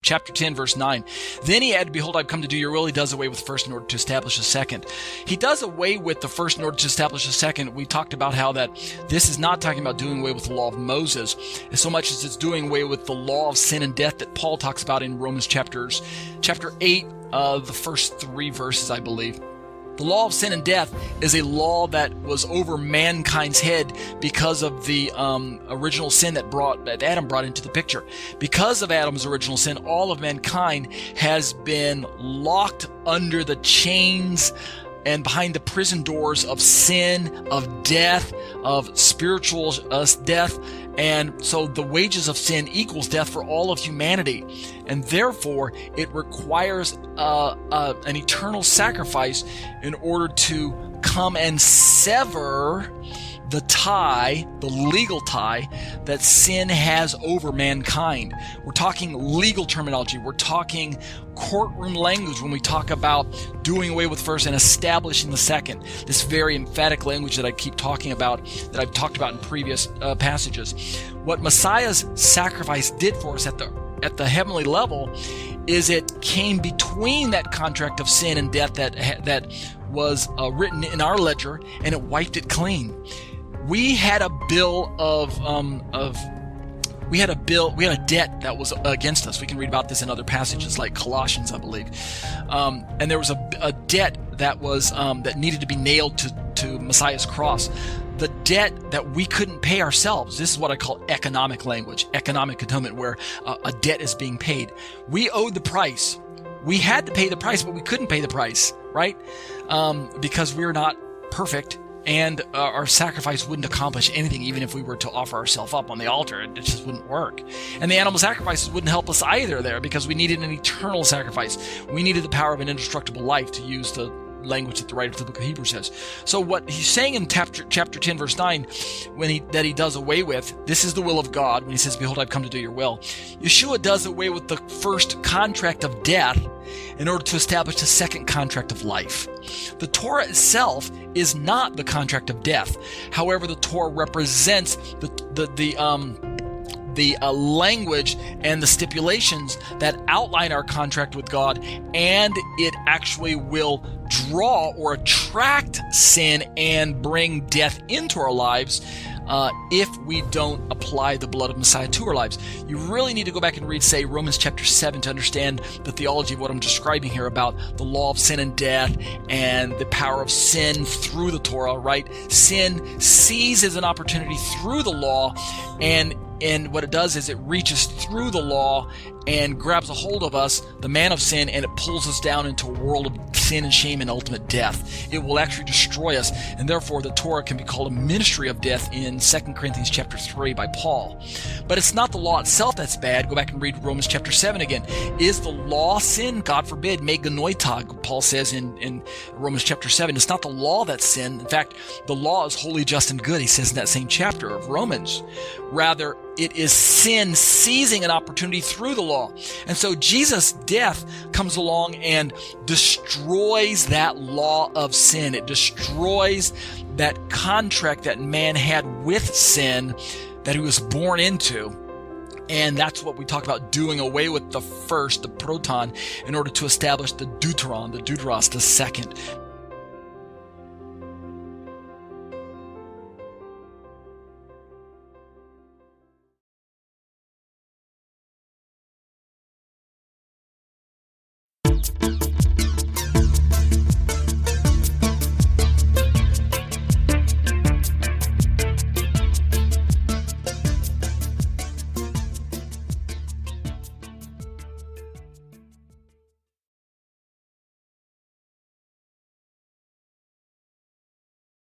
chapter 10, verse 9. Then he added, behold, I've come to do your will. He does away with the first in order to establish the second. He does away with the first in order to establish the second. We talked about how that this is not talking about doing away with the law of Moses, as so much as it's doing away with the law of sin and death that Paul talks about in Romans chapter 8, the first 3 verses, I believe. The law of sin and death is a law that was over mankind's head because of the original sin that Adam brought into the picture. Because of Adam's original sin, all of mankind has been locked under the chains and behind the prison doors of sin, of death, of spiritual death. And so the wages of sin equals death for all of humanity. And therefore, it requires an eternal sacrifice in order to come and sever the tie, the legal tie that sin has over mankind. We're talking legal terminology. We're talking courtroom language when we talk about doing away with first and establishing the second. This very emphatic language that I keep talking about, that I've talked about in previous passages. What Messiah's sacrifice did for us at the heavenly level is it came between that contract of sin and death that was written in our ledger, and it wiped it clean. We had a bill we had a debt that was against us. We can read about this in other passages like Colossians, I believe. And there was a debt that was that needed to be nailed to Messiah's cross. The debt that we couldn't pay ourselves. This is what I call economic language, economic atonement, where a debt is being paid. We owed the price. We had to pay the price, but we couldn't pay the price, right? Because we're not perfect. And our sacrifice wouldn't accomplish anything, even if we were to offer ourselves up on the altar. It just wouldn't work. And the animal sacrifices wouldn't help us either there, because we needed an eternal sacrifice. We needed the power of an indestructible life, to use the language that the writer of the book of Hebrews says. So what he's saying in chapter 10, verse 9, that he does away with, this is the will of God, when he says, behold, I've come to do your will. Yeshua does away with the first contract of death in order to establish the second contract of life. The Torah itself is not the contract of death. However, the Torah represents the language and the stipulations that outline our contract with God, and it actually will draw or attract sin and bring death into our lives if we don't apply the blood of Messiah to our lives. You really need to go back and read, say, Romans chapter 7 to understand the theology of what I'm describing here about the law of sin and death and the power of sin through the Torah, right? Sin seizes an opportunity through the law, and what it does is it reaches through the law and grabs a hold of us, the man of sin, and it pulls us down into a world of sin and shame and ultimate death. It will actually destroy us, and therefore the Torah can be called a ministry of death in 2 Corinthians chapter 3 by Paul. But it's not the law itself that's bad. Go back and read Romans chapter 7 again. Is the law sin? God forbid. Me genoitag, Paul says in Romans chapter 7. It's not the law that's sin. In fact, the law is holy, just, and good, he says in that same chapter of Romans. Rather, it is sin seizing an opportunity through the law. And so Jesus' death comes along and destroys that law of sin. It destroys that contract that man had with sin that he was born into. And that's what we talk about, doing away with the first, the proton, in order to establish the deuteron, the deuteros, the second.